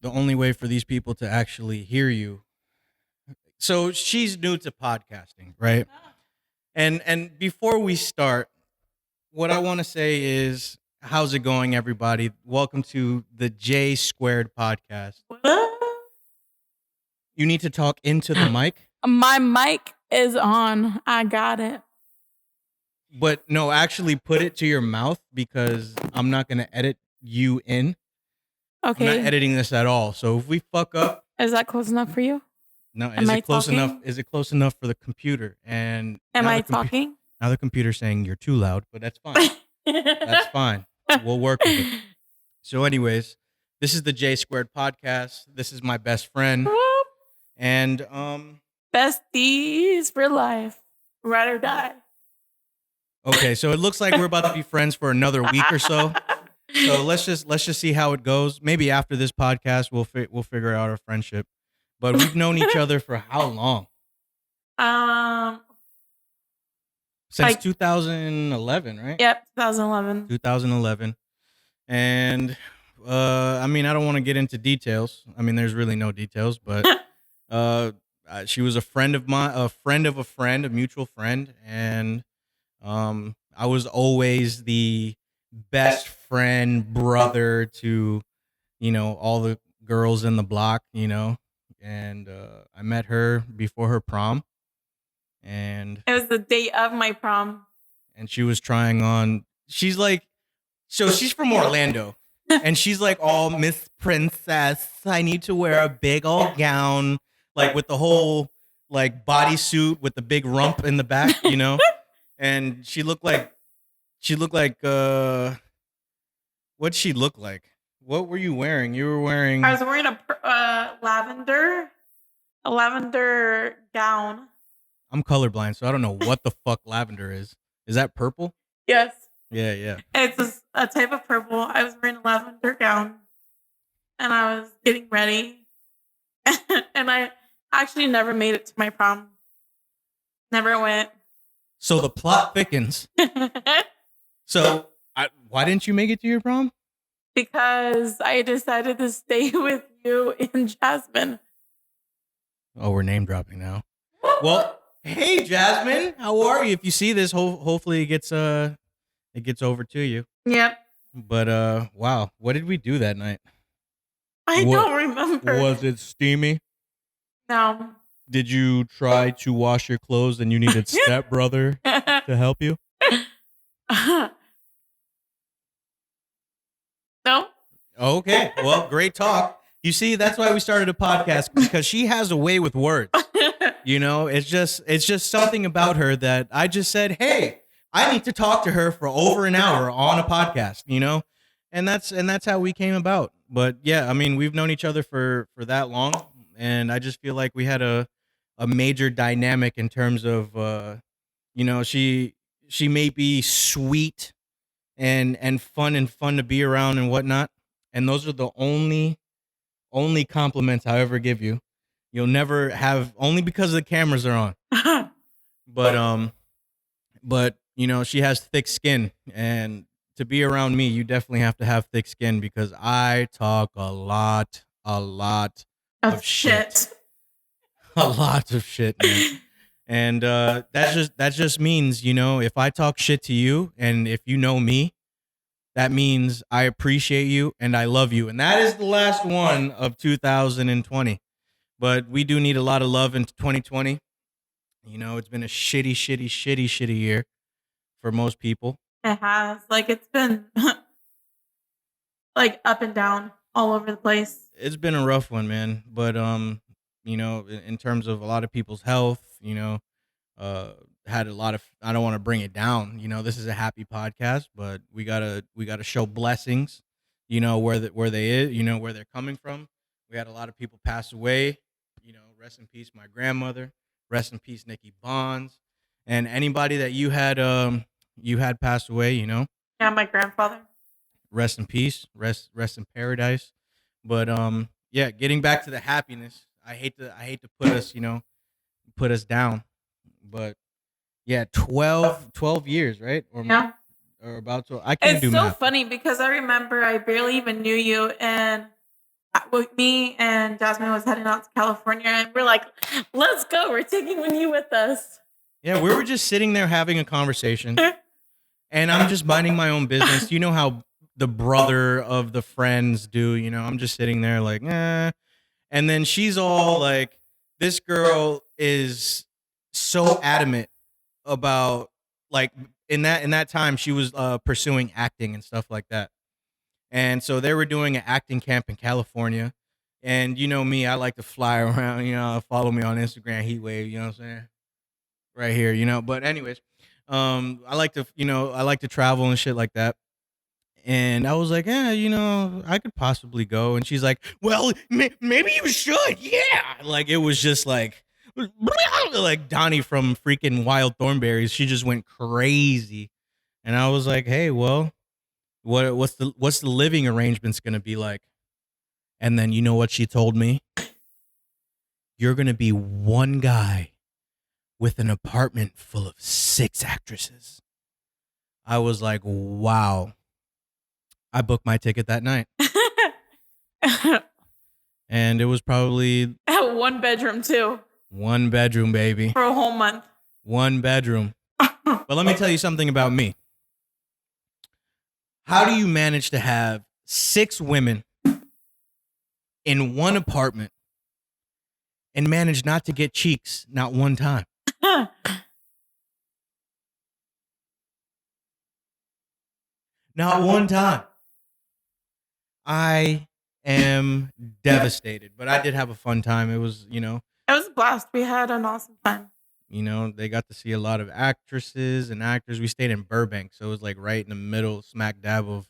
the only way for these people to actually hear you. So she's new to podcasting, right? And before we start, what I want to say is, how's it going, everybody? Welcome to the J Squared podcast. You need to talk into the mic. My mic is on. I got it. But no, actually put it to your mouth because I'm not going to edit you in. Okay. I'm not editing this at all. So if we fuck up. Is that close enough for you? No, is it close enough? Is it close enough for the computer? And am I talking? Now the computer's saying you're too loud, but that's fine. That's fine. We'll work with it. So anyways, this is the J Squared podcast. This is my best friend. And besties for life. Ride or die. Okay, so it looks like we're about to be friends for another week or so. So let's just see how it goes. Maybe after this podcast, we'll figure out our friendship. But we've known each other for how long? Since 2011, right? Yep, 2011. 2011. And I mean, I don't want to get into details. I mean, there's really no details, but she was a friend of mine, a friend of a friend, a mutual friend, and I was always the best friend, brother to, all the girls in the block, and I met her before her prom, and it was the day of my prom, and she was trying on. She's like, so she's from Orlando, and she's like, "Oh, Miss Princess, I need to wear a big old gown, like with the whole like bodysuit with the big rump in the back, And she looked like, what'd she look like? What were you wearing? You were wearing. I was wearing a lavender gown. I'm colorblind, so I don't know what the fuck lavender is. Is that purple? Yes. Yeah. It's a type of purple. I was wearing a lavender gown, and I was getting ready, and I actually never made it to my prom. Never went. So the plot thickens. So why didn't you make it to your prom? Because I decided to stay with you and Jasmine. Oh, we're name dropping now. Well, hey Jasmine, how are you? If you see this, hopefully it gets over to you. Yep. But wow, what did we do that night? I don't remember. Was it steamy? No. Did you try to wash your clothes and you needed stepbrother to help you? No. Okay. Well, great talk. You see, that's why we started a podcast, because she has a way with words. It's just something about her that I just said, hey, I need to talk to her for over an hour on a podcast, and that's how we came about. But yeah, I mean, we've known each other for that long, and I just feel like we had a major dynamic in terms of, she may be sweet and fun to be around and whatnot. And those are the only compliments I ever give you. You'll never have, only because the cameras are on. But she has thick skin, and to be around me, you definitely have to have thick skin, because I talk a lot of shit. A lot of shit, man. And that just means, if I talk shit to you, and if you know me, that means I appreciate you and I love you. And that is the last one of 2020. But we do need a lot of love in 2020. It's been a shitty year for most people. It has. Like, it's been like up and down all over the place. It's been a rough one, man. But in terms of a lot of people's health, had a lot of, I don't want to bring it down. This is a happy podcast, but we gotta show blessings, where they is, where they're coming from. We had a lot of people pass away, rest in peace, my grandmother, rest in peace, Nikki Bonds, and anybody that you had passed away, Yeah, my grandfather. Rest in peace, rest in paradise. But yeah, getting back to the happiness. I hate to put us down, but yeah, 12 years, right? Yeah. Or about to. I can't do math. It's so funny because I remember I barely even knew you, and me and Jasmine was heading out to California, and we're like, let's go. We're taking you with us. Yeah, we were just sitting there having a conversation, and I'm just minding my own business. You know how the brother of the friends do, I'm just sitting there like, eh. And then she's all like, this girl is so adamant about, like, in that time she was pursuing acting and stuff like that. And so they were doing an acting camp in California. And you know me, I like to fly around, follow me on Instagram, Heatwave, you know what I'm saying? Right here, But anyways, I like to travel and shit like that. And I was like, yeah, I could possibly go. And she's like, well, maybe you should. Yeah. Like, it was just like Donnie from freaking Wild Thornberries. She just went crazy. And I was like, hey, well, what's the living arrangements going to be like? And then you know what she told me? You're going to be one guy with an apartment full of 6 actresses. I was like, wow. I booked my ticket that night. And it was probably... 1 bedroom, too. 1 bedroom, baby. For a whole month. 1 bedroom. But let me tell you something about me. How do you manage to have 6 women in 1 apartment and manage not to get cheeks not one time? Not one time. I am devastated, but I did have a fun time. It was, It was a blast. We had an awesome time. They got to see a lot of actresses and actors. We stayed in Burbank, so it was like right in the middle, smack dab of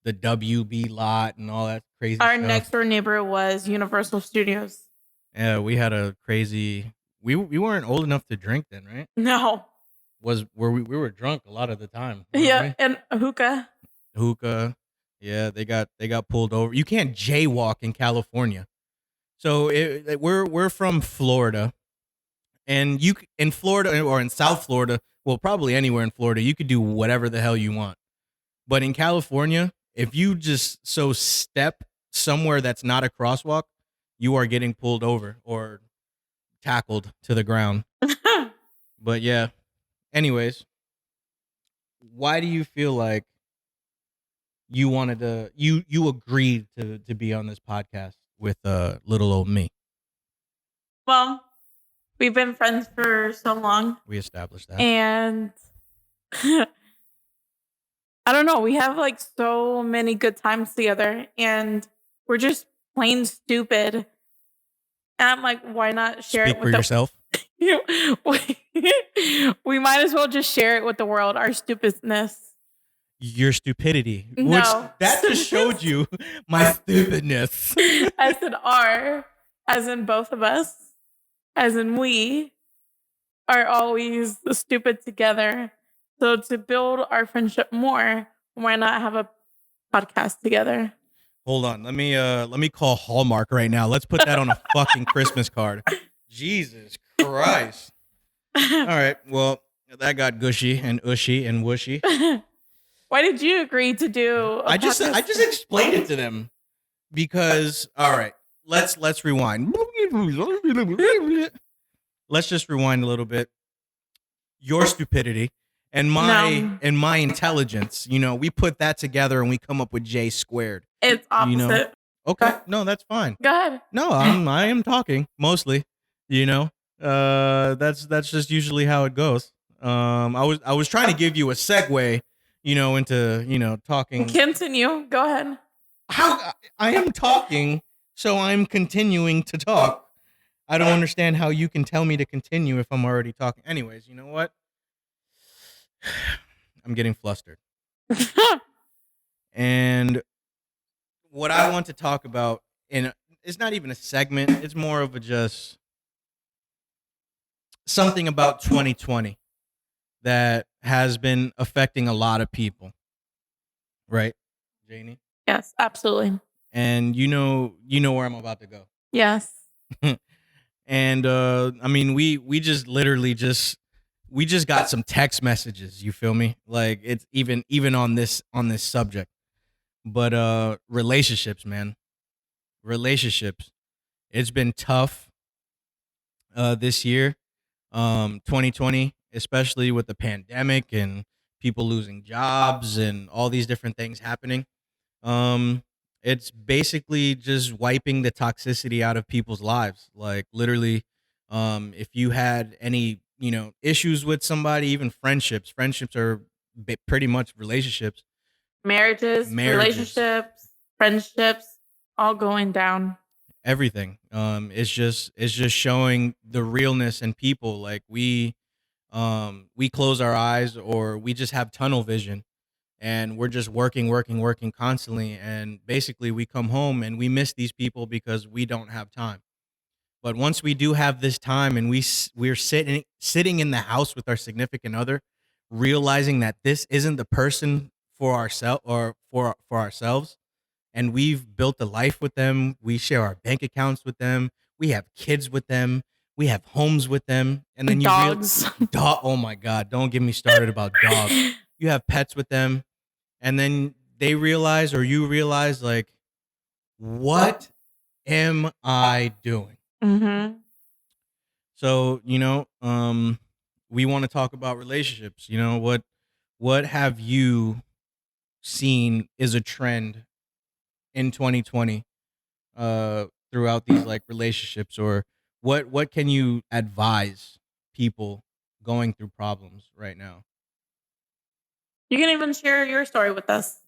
the WB lot and all that crazy Our stuff. next door neighbor was Universal Studios. Yeah, we had a crazy... We weren't old enough to drink then, right? No. We were drunk a lot of the time. Yeah, and hookah. Yeah, they got pulled over. You can't jaywalk in California. So we're from Florida, and in Florida or in South Florida, well, probably anywhere in Florida, you could do whatever the hell you want. But in California, if you just step somewhere that's not a crosswalk, you are getting pulled over or tackled to the ground. But yeah. Anyways, why do you feel like you wanted to you agreed to be on this podcast with little old me? Well, we've been friends for so long. We established that. And I don't know, we have like so many good times together, and we're just plain stupid. And I'm like, why not share Speak it with for yourself? We might as well just share it with the world, our stupidness. Your stupidity. No. Which that just showed you my stupidness. As in our, as in both of us, as in we are always stupid together. So to build our friendship more, why not have a podcast together? Hold on. Let me call Hallmark right now. Let's put that on a fucking Christmas card. Jesus Christ. All right. Well, that got gushy and ushy and whooshy. Why did you agree to do I just explained it to them because all right, let's rewind. Let's just rewind a little bit. Your stupidity and my intelligence, we put that together and we come up with J squared. It's opposite. Okay. No, that's fine. Go ahead. No, I am talking mostly, that's just usually how it goes. I was trying to give you a segue, into talking. Continue. Go ahead. How I am talking, so I'm continuing to talk. I don't understand how you can tell me to continue if I'm already talking. Anyways, you know what? I'm getting flustered. And what I want to talk about, it's not even a segment. It's more of a just something about 2020 that has been affecting a lot of people. Right, Jaynie? Yes, absolutely. And you know where I'm about to go. Yes. And I mean, we just literally we just got some text messages. You feel me? Like it's even on this subject. But relationships, man. relationships. It's been tough this year, 2020, especially with the pandemic and people losing jobs and all these different things happening. Um, it's basically just wiping the toxicity out of people's lives. Like literally, if you had any, issues with somebody, even friendships are pretty much relationships, Marriages, marriages, relationships, friendships, all going down. everything. It's just showing the realness in people. Like we close our eyes or we just have tunnel vision and we're just working constantly. And basically, we come home and we miss these people because we don't have time. But once we do have this time and we're sitting in the house with our significant other, realizing that this isn't the person for ourselves or for ourselves, and we've built a life with them. We share our bank accounts with them. We have kids with them. We have homes with them. And then Dogs. dog. Oh my God! Don't get me started about dogs. You have pets with them, and then they realize, or you realize, like, what am I doing? Mm-hmm. So we want to talk about relationships. What have you seen is a trend in 2020 throughout these like relationships, or what can you advise people going through problems right now? You can even share your story with us.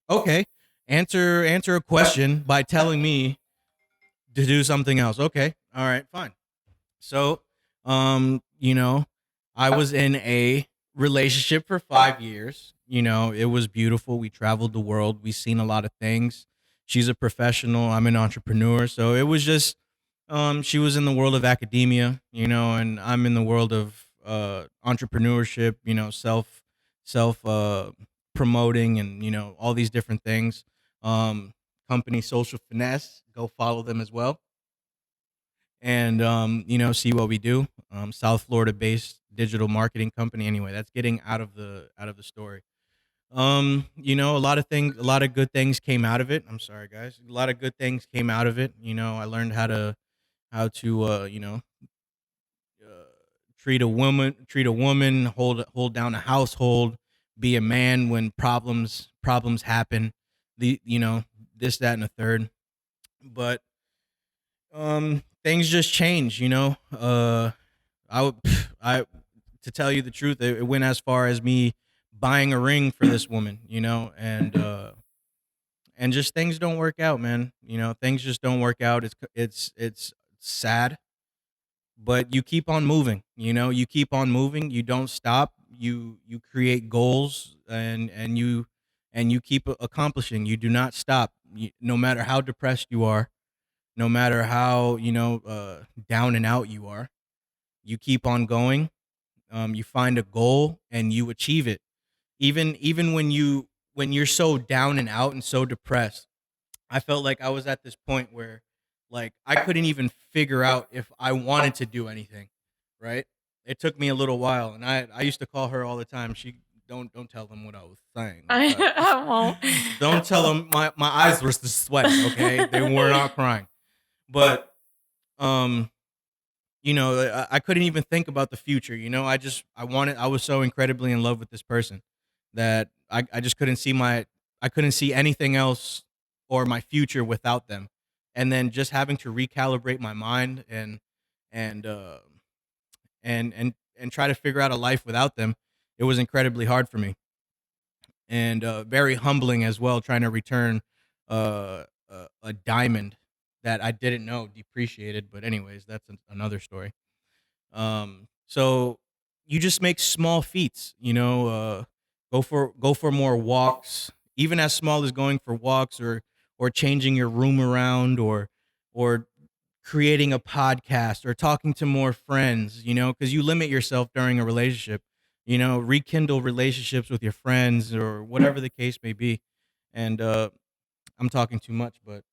Okay, answer a question by telling me to do something else. Okay, all right, fine. So, I was in a relationship for 5 years. It was beautiful. We traveled the world. We seen a lot of things. She's a professional. I'm an entrepreneur. So it was just, she was in the world of academia, and I'm in the world of entrepreneurship. Self promoting, and all these different things. Um, Company Social Finesse. Go follow them as well and see what we do. South Florida based digital marketing company. Anyway, that's getting out of the story. A lot of good things came out of it. I'm sorry, guys. A lot of good things came out of it. I learned how to uh, treat a woman, hold down a household, be a man when problems happen. The this, that, and the third. But things just change. I would I to tell you the truth, it went as far as me buying a ring for this woman, and just things don't work out, man. Things just don't work out. It's sad, but you keep on moving. You keep on moving. You don't stop. You create goals, and you keep accomplishing. You do not stop. No matter how depressed you are, no matter how down and out you are, you keep on going. You find a goal and you achieve it. Even when you're so down and out and so depressed, I felt like I was at this point where, like, I couldn't even figure out if I wanted to do anything. Right? It took me a little while, and I used to call her all the time. She don't tell them what I was saying. I won't. Don't tell them my eyes were just sweating. Okay, they were not crying, but um I couldn't even think about the future. I was so incredibly in love with this person that I just couldn't see anything else or my future without them. And then just having to recalibrate my mind and and try to figure out a life without them, it was incredibly hard for me, and very humbling as well, trying to return a diamond that I didn't know depreciated. But anyways, that's another story. So you just make small feats, go for more walks, even as small as going for walks, or changing your room around, or creating a podcast, or talking to more friends, because you limit yourself during a relationship. Rekindle relationships with your friends or whatever the case may be. And I'm talking too much, but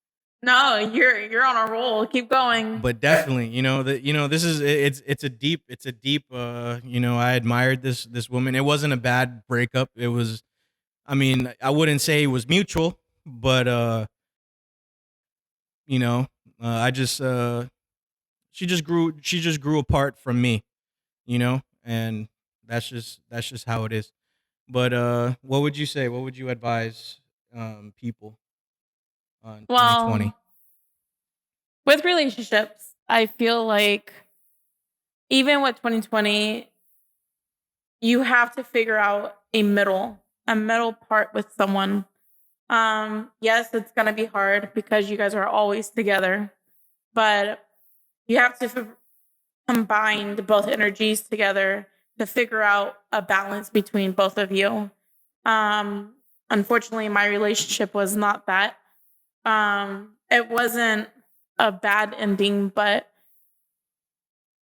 No, you're on a roll. Keep going. definitely, this is it's a deep I admired this woman. It wasn't a bad breakup. It was, I mean, I wouldn't say it was mutual, but you know, I just she just grew apart from me, you know, and that's just how it is. But what would you say? What would you advise people on 2020? Well, with relationships, I feel like even with 2020, you have to figure out a middle part with someone. Yes, it's going to be hard because you guys are always together, but you have to combine both energies together to figure out a balance between both of you. Um, Unfortunately, my relationship was not that. It wasn't a bad ending, but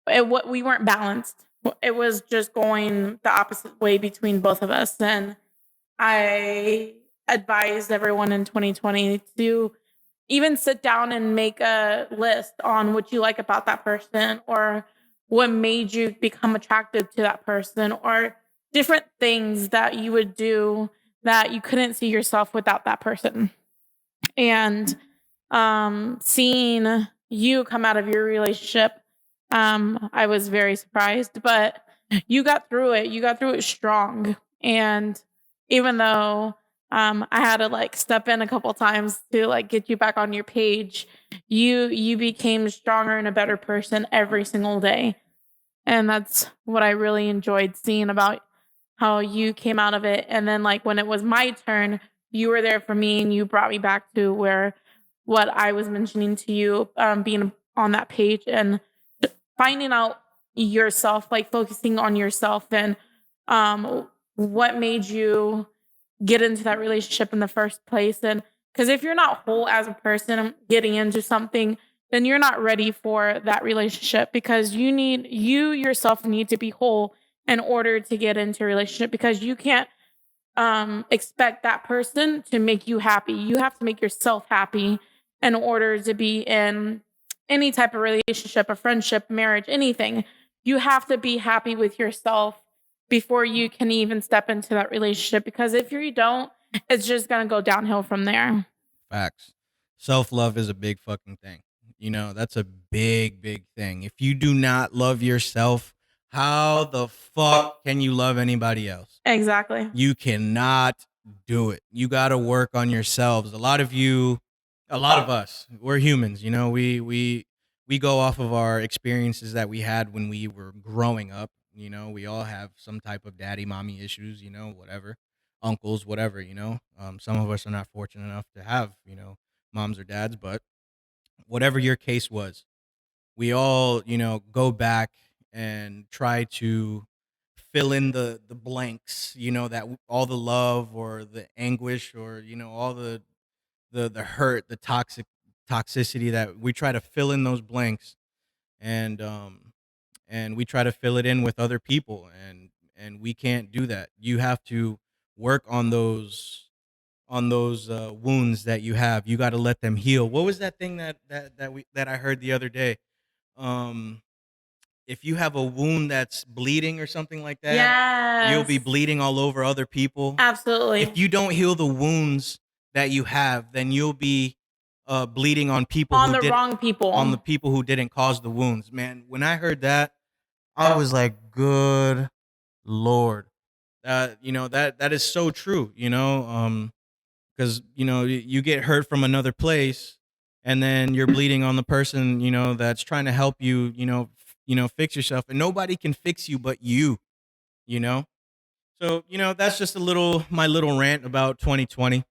what we weren't balanced. It was just going the opposite way between both of us. And I advised everyone in 2020 to even sit down and make a list on what you like about that person or what made you become attracted to that person or different things that you would do that you couldn't see yourself without that person. And seeing you come out of your relationship, I was very surprised, but you got through it. You got through it strong. And even though I had to like step in a couple times to like get you back on your page, you became stronger and a better person every single day. And that's what I really enjoyed seeing about how you came out of it. And then like when it was my turn, you were there for me and you brought me back to where what I was mentioning to you, being on that page and finding out yourself, like focusing on yourself and what made you get into that relationship in the first place. And because if you're not whole as a person getting into something, then you're not ready for that relationship because you yourself need to be whole in order to get into a relationship because you can't expect that person to make you happy. You have to make yourself happy in order to be in any type of relationship, a friendship, marriage, anything. You have to be happy with yourself before you can even step into that relationship because if you don't, it's just going to go downhill from there. Facts. Self love is a big fucking thing. You know, that's a big, big thing. If you do not love yourself, how the fuck can you love anybody else? Exactly. You cannot do it. You got to work on yourselves. A lot of us, we're humans, you know, we go off of our experiences that we had when we were growing up. You know, we all have some type of daddy mommy issues, you know, whatever, uncles, whatever, you know. Some of us are not fortunate enough to have, you know, moms or dads, but whatever your case was, we all, you know, go back and try to fill in the blanks, you know, that all the love or the anguish or, you know, all the hurt, the toxicity that we try to fill in those blanks and we try to fill it in with other people and we can't do that. You have to work on those wounds that you have. You got to let them heal. What was that thing that I heard the other day? Um if you have a wound that's bleeding or something like that, you'll be Yes, bleeding all over other people. If absolutely. you don't heal the wounds that you have, then you'll be bleeding on people On who the did wrong on the people. people who didn't cause the wounds. Man, when I heard that, I was like, "Good Lord." You know, that is so true, you know, because you know you get hurt from another place and then you're bleeding on the person, you know, that's trying to help you, you know, fix yourself and nobody can fix you but you know. So, you know, that's just a little my little rant about 2020.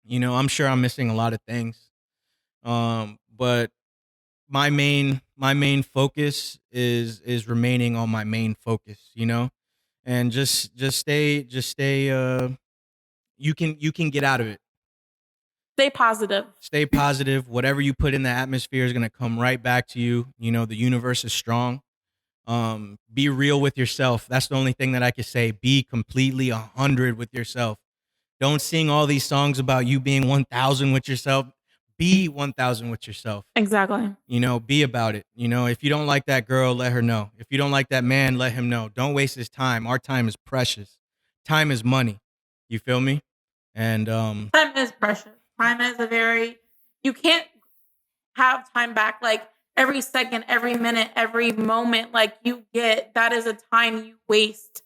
You know, I'm sure I'm missing a lot of things. But my main focus is remaining on my main focus, you know? And just stay you can get out of it. Stay positive. Stay positive. Whatever you put in the atmosphere is going to come right back to you. You know, the universe is strong. Be real with yourself. That's the only thing that I can say. Be completely 100 with yourself. Don't sing all these songs about you being 1000 with yourself. Be 1000 with yourself. Exactly. You know, be about it. You know, if you don't like that girl, let her know. If you don't like that man, let him know. Don't waste his time. Our time is precious. Time is money. You feel me? And Time is precious. Time is you can't have time back. Like every second, every minute, every moment, like you get, that is a time you waste.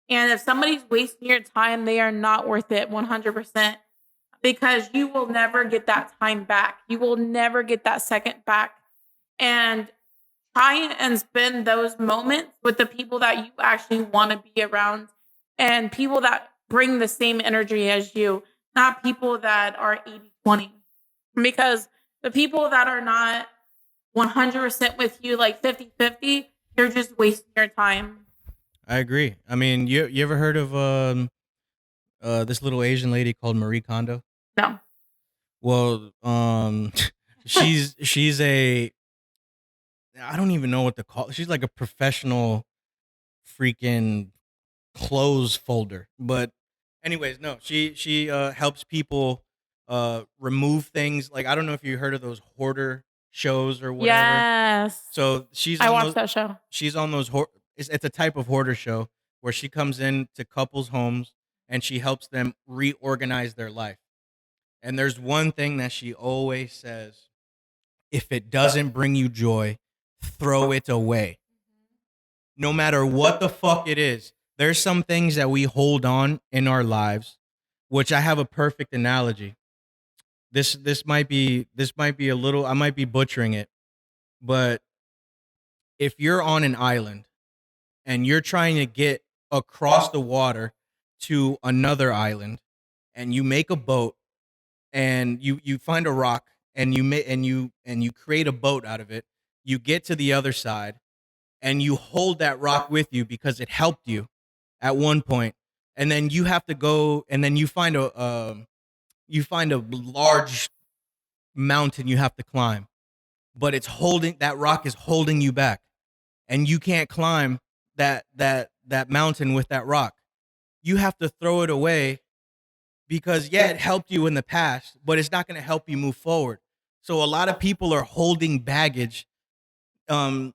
And if somebody's wasting your time, they are not worth it 100%, because you will never get that time back. You will never get that second back. And try and spend those moments with the people that you actually want to be around, and people that bring the same energy as you, not people that are 80-20. Because the people that are not 100% with you, like 50-50, you're just wasting your time. I agree. I mean, you ever heard of this little Asian lady called Marie Kondo? No. Well, she's a, I don't even know what to call. She's like a professional freaking clothes folder. But anyways, no, she helps people remove things. Like, I don't know if you heard of those hoarder shows or whatever. Yes. So I watched that show. She's on those it's a type of hoarder show where she comes into couples' homes and she helps them reorganize their life. And there's one thing that she always says: if it doesn't bring you joy, throw it away. No matter what the fuck it is. There's some things that we hold on in our lives, which I have a perfect analogy. This might be a little, I might be butchering it, but if you're on an island and you're trying to get across the water to another island, and you make a boat, and you find a rock, and you create a boat out of it, you get to the other side, and you hold that rock with you because it helped you at one point, and then you have to go, and then you find a large mountain you have to climb, but that rock is holding you back, and you can't climb that mountain with that rock. You have to throw it away because, yeah, it helped you in the past, but it's not going to help you move forward. So a lot of people are holding baggage, that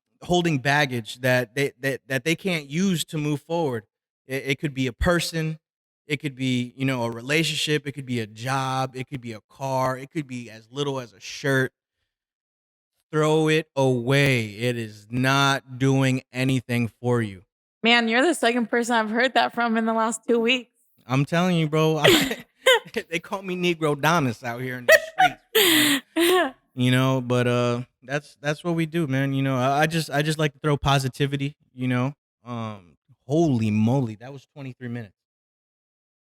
they can't use to move forward. It could be a person, it could be, a relationship, it could be a job, it could be a car, it could be as little as a shirt. Throw it away. It is not doing anything for you. Man, you're the second person I've heard that from in the last 2 weeks. I'm telling you, bro. They call me Negro Domus out here in the streets, man. But that's what we do, man. I just like to throw positivity. Holy moly, that was 23 minutes.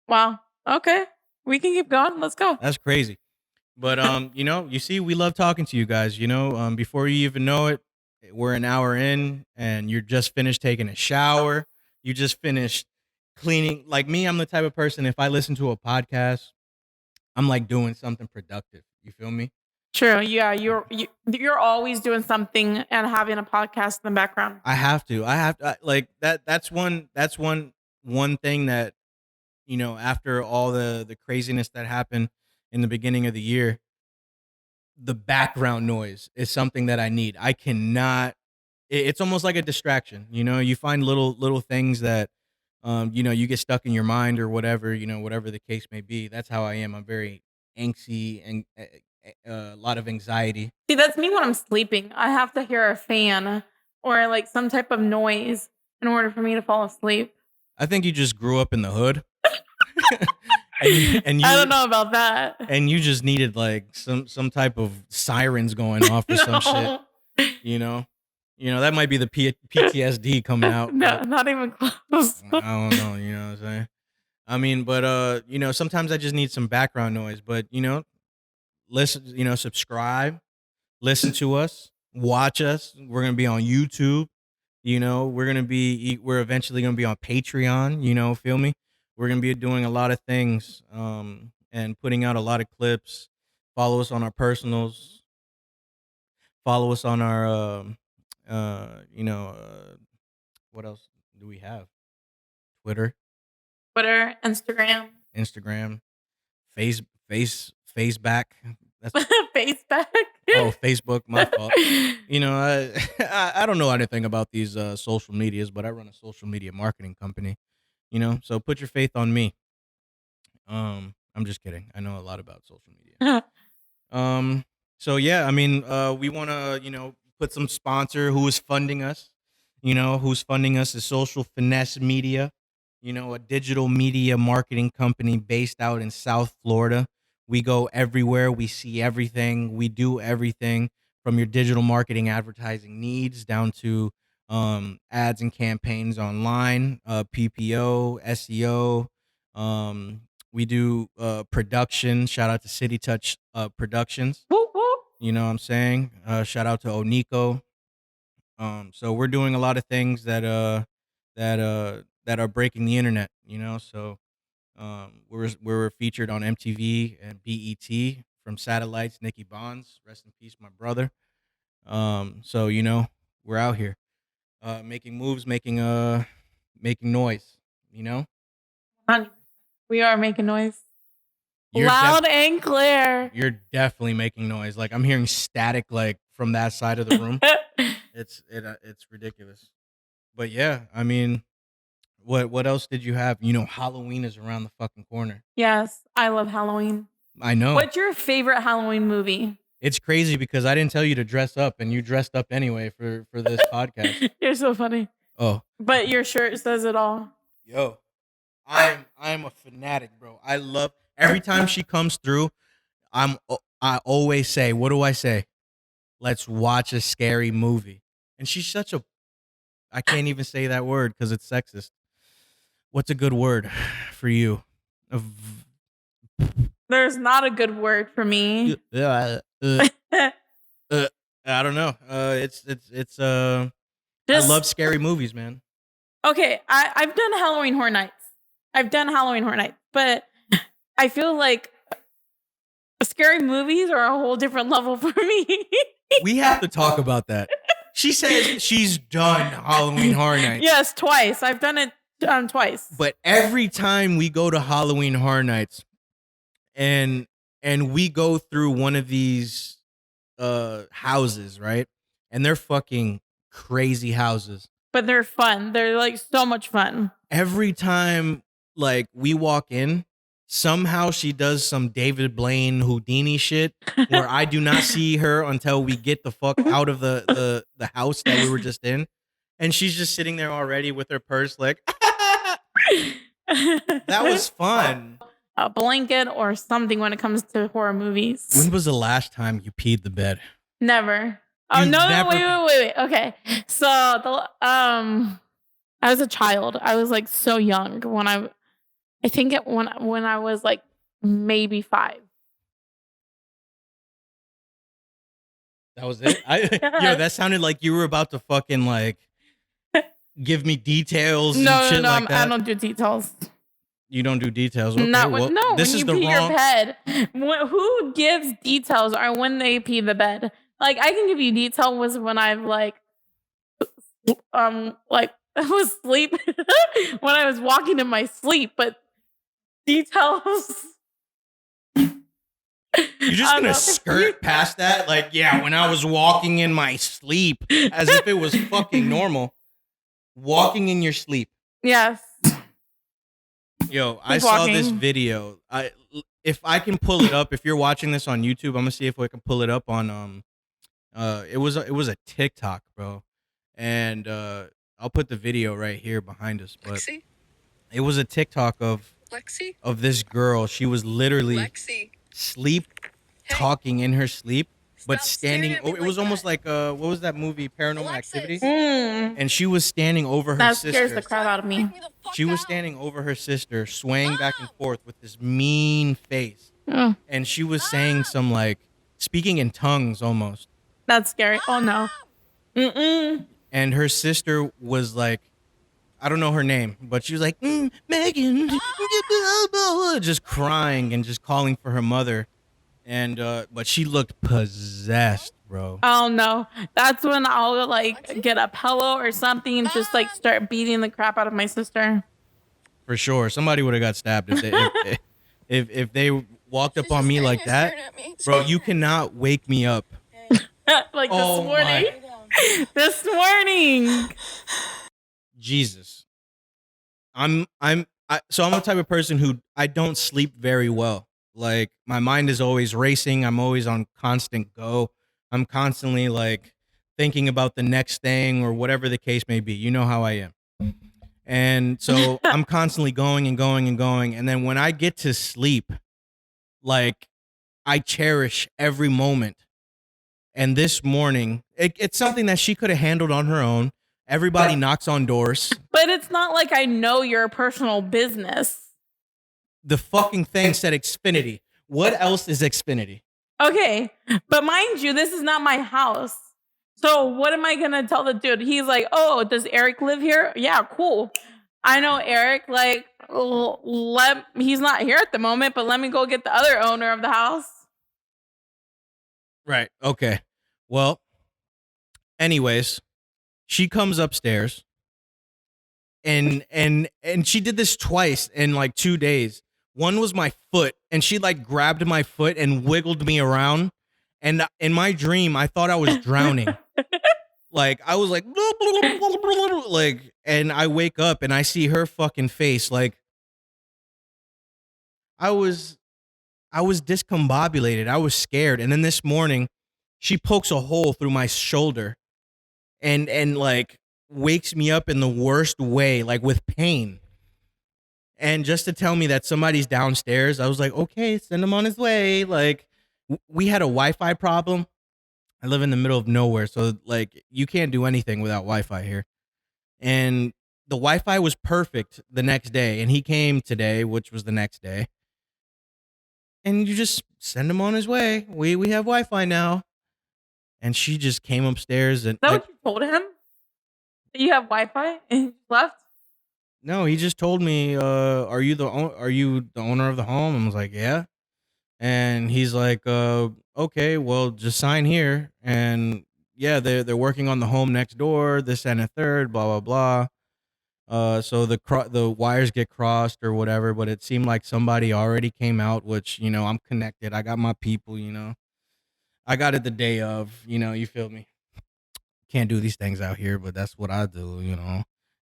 Wow. Okay, we can keep going. Let's go. That's crazy. But you see, we love talking to you guys. Before you even know it, we're an hour in, and you're just finished taking a shower. You just finished cleaning. Like me, I'm the type of person, if I listen to a podcast, I'm like doing something productive. You feel me? True. Yeah, you're always doing something and having a podcast in the background. I have to. Like that. That's one thing that, after all the craziness that happened in the beginning of the year, the background noise is something that I need. I cannot. It's almost like a distraction. You find little things that, you get stuck in your mind or whatever. Whatever the case may be. That's how I am. I'm very angsty and a lot of anxiety. See, that's me when I'm sleeping. I have to hear a fan or like some type of noise in order for me to fall asleep. I think you just grew up in the hood. and you, I don't know about that. And you just needed like some type of sirens going off or some shit. That might be the PTSD coming out. No, not even close. I don't know. You know what I'm saying? I mean, but sometimes I just need some background noise. But listen, subscribe, listen to us, watch us. We're gonna be on YouTube. We're eventually gonna be on Patreon. Feel me? We're gonna be doing a lot of things, and putting out a lot of clips. Follow us on our personals. Follow us on our, what else do we have? Twitter, Instagram, Faceback. That's Faceback. Oh, Facebook. My fault. I don't know anything about these social medias, but I run a social media marketing company. So put your faith on me. I'm just kidding. I know a lot about social media. So yeah, I mean, we want to, put some sponsor who is funding us. Who's funding us is Social Finesse Media. A digital media marketing company based out in South Florida. We go everywhere. We see everything. We do everything from your digital marketing advertising needs down to ads and campaigns online, PPO, SEO. Um, we do production. Shout out to City Touch Productions. Whoop, whoop. You know what I'm saying? Shout out to Oniko. So we're doing a lot of things that are breaking the internet. So we're featured on MTV and BET from Satellites. Nikki Bonds, rest in peace, my brother. So we're out here making moves, making noise. You know, 100%. We are making noise. You're Loud and clear. You're definitely making noise. Like I'm hearing static, like from that side of the room. It's ridiculous. But yeah, I mean, what else did you have? Halloween is around the fucking corner. Yes, I love Halloween. I know. What's your favorite Halloween movie? It's crazy because I didn't tell you to dress up, and you dressed up anyway for this podcast. You're so funny. Oh, but your shirt says it all. Yo, I'm a fanatic, bro. I love every time she comes through. I always say, what do I say? Let's watch a scary movie. And she's such a, I can't even say that word because it's sexist. What's a good word for you? There's not a good word for me. I don't know. I love scary movies, man. Okay, I've done Halloween Horror Nights. But I feel like scary movies are a whole different level for me. We have to talk about that. She says she's done Halloween Horror Nights. Yes, twice. I've done it twice. But every time we go to Halloween Horror Nights and we go through one of these houses, right? And they're fucking crazy houses. But they're fun. They're like so much fun. Every time like we walk in, somehow she does some David Blaine Houdini shit where I do not see her until we get the fuck out of the house that we were just in. And she's just sitting there already with her purse like, that was fun. A blanket or something when it comes to horror movies. When was the last time you peed the bed? Never. Oh, no, wait. Okay. So I was a child. I was like so young when when I was like maybe 5. That was it? That sounded like you were about to fucking like give me details and shit like that. I don't do details. You don't do details? Okay, this is when you pee your bed. Who gives details are when they pee the bed. Like I can give you detail was when I've like I was asleep when I was walking in my sleep, but details. You're just gonna skirt past that? Like, yeah, when I was walking in my sleep, as if it was fucking normal. Walking in your sleep. Yes. Yo, I saw this video. If I can pull it up, if you're watching this on YouTube, I'm gonna see if I can pull it up on it was a TikTok, bro. And I'll put the video right here behind us. But Lexi? It was a TikTok of this girl. She was literally talking in her sleep, but standing. It was almost like what was that movie, Paranormal Activity? And she was standing over her sister. That scares the crap out of me. She was standing over her sister, swaying back and forth with this mean face, and she was saying some like speaking in tongues almost. That's scary. Oh no. And her sister was like, I don't know her name, but she was like, Megan, just crying and just calling for her mother. And but she looked possessed, bro. Oh no. That's when I'll like get a pillow or something and just like start beating the crap out of my sister. For sure. Somebody would have got stabbed if they walked up on me like that. Bro, you cannot wake me up. Like this morning. This morning. Jesus. So I'm the type of person who I don't sleep very well. Like my mind is always racing. I'm always on constant go. I'm constantly like thinking about the next thing or whatever the case may be. You know how I am. And so I'm constantly going and going and going. And then when I get to sleep, like I cherish every moment. And this morning, it's something that she could have handled on her own. Everybody knocks on doors. But it's not like I know your personal business. The fucking thing said Xfinity. What else is Xfinity? Okay, but mind you, this is not my house. So what am I gonna tell the dude? He's like, oh, does Eric live here? Yeah, cool. I know Eric. Like, he's not here at the moment, but let me go get the other owner of the house. Right. Okay. Well, anyways, she comes upstairs and she did this twice in like 2 days. One was my foot, and she like grabbed my foot and wiggled me around. And in my dream, I thought I was drowning. Like I was like, like, and I wake up and I see her fucking face. Like I was discombobulated. I was scared. And then this morning, she pokes a hole through my shoulder and like wakes me up in the worst way, like with pain. And just to tell me that somebody's downstairs, I was like, okay, send him on his way. Like we had a Wi-Fi problem. I live in the middle of nowhere, so like you can't do anything without Wi-Fi here. And the Wi-Fi was perfect the next day, and he came today, which was the next day. And you just send him on his way. We have Wi-Fi now. And she just came upstairs and Is that what you told him? That you have Wi-Fi and he left? no, he just told me, are you the owner of the home? I was like, yeah. And he's like, okay, well, just sign here. And yeah, they're working on the home next door, this and a third, blah blah blah. So the wires get crossed or whatever, but it seemed like somebody already came out, which I'm connected. I got my people. I got it the day of. You feel me? Can't do these things out here, but that's what I do.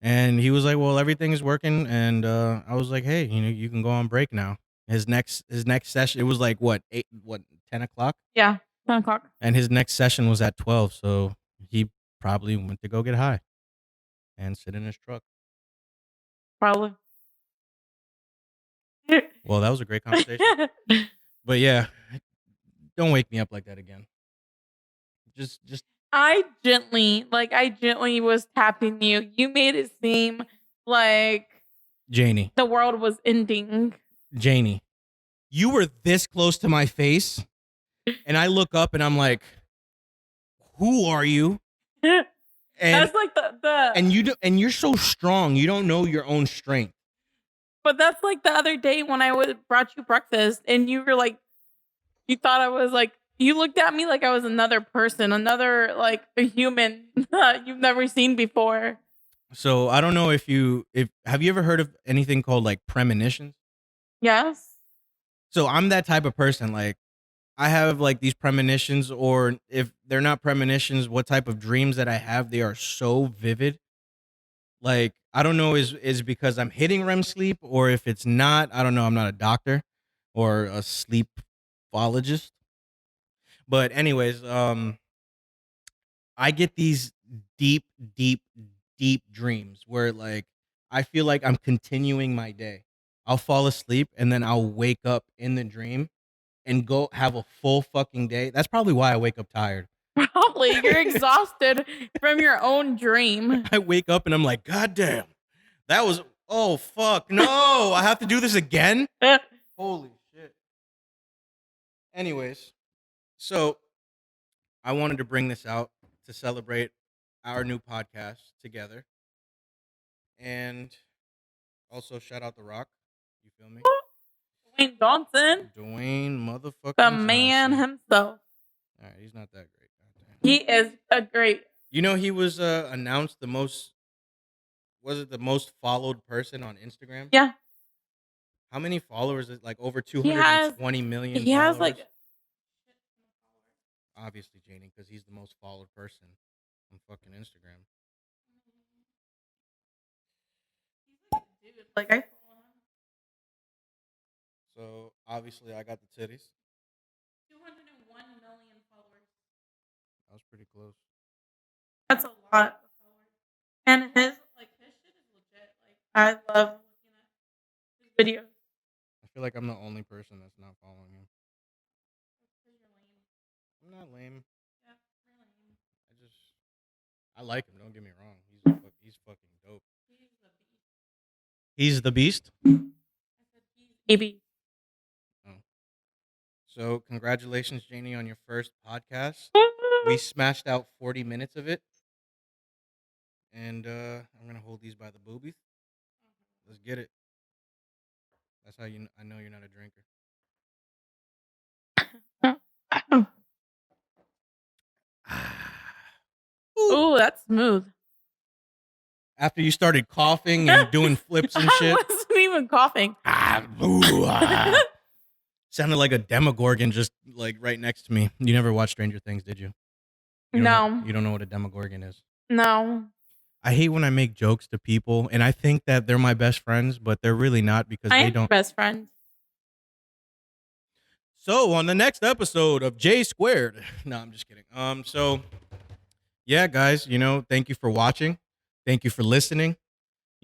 And he was like, well, everything is working. And I was like, hey, you can go on break now. His next session, it was like what, 10 o'clock? Yeah, 10 o'clock. And his next session was at 12. So he probably went to go get high and sit in his truck. Probably. Well, that was a great conversation. But yeah, don't wake me up like that again. Just I gently was tapping you. You made it seem like Jaynie. the world was ending. Jaynie, you were this close to my face, and I look up and I'm like, who are you? And that's like the and you're so strong. You don't know your own strength. But that's like the other day when I brought you breakfast and you were like, you thought I was like, you looked at me like I was another person, another like a human you've never seen before. So I don't know if have you ever heard of anything called like premonitions? Yes. So I'm that type of person. Like I have like these premonitions, or if they're not premonitions, what type of dreams that I have, they are so vivid. Like I don't know is because I'm hitting REM sleep, or if it's not, I don't know. I'm not a doctor or a sleepologist. But anyways, I get these deep, deep, deep dreams where like I feel like I'm continuing my day. I'll fall asleep and then I'll wake up in the dream and go have a full fucking day. That's probably why I wake up tired. Probably you're exhausted from your own dream. I wake up and I'm like, God damn, that was, oh fuck, no, I have to do this again? Holy shit. Anyways, so I wanted to bring this out to celebrate our new podcast together. And also shout out The Rock. You feel me? Dwayne Johnson, Dwayne motherfucking the man Johnson. himself. All right, he's not that great. He is a great. He was announced the most followed person on Instagram? Yeah. How many followers is like over 220 million He has followers? like Obviously, Jaynie, because he's the most followed person on fucking Instagram. like I follow him. So obviously I got the titties. 201 million followers. That was pretty close. That's a lot of followers. And his shit is legit. Like I love looking at his videos. I feel like I'm the only person that's not following him. You're lame. I'm not lame. Yep, you're lame. I like him. Don't get me wrong. He's fucking dope. He's the beast. He's the beast. I said he's a beast. Oh. So congratulations, Jaynie, on your first podcast. We smashed out 40 minutes of it. And I'm gonna hold these by the boobies. Let's get it. That's how I know you're not a drinker. Ooh, that's smooth. After you started coughing and doing flips and shit. I wasn't even coughing. Sounded like a demogorgon just like right next to me. You never watched Stranger Things, did you? You No. You don't know what a demogorgon is. No. I hate when I make jokes to people and I think that they're my best friends, but they're really not because I they am don't. best friend. So on the next episode of J Squared. No, I'm just kidding. So yeah, guys, thank you for watching. Thank you for listening.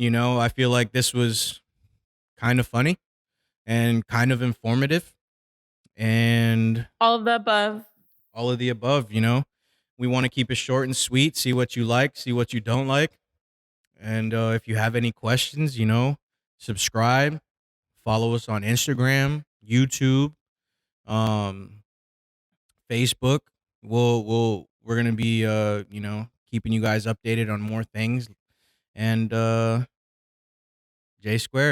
I feel like this was kind of funny and kind of informative and All of the above. all of the above, We want to keep it short and sweet, see what you like, see what you don't like. And if you have any questions, subscribe, follow us on Instagram, YouTube, Facebook. We're going to be keeping you guys updated on more things. And J Squared.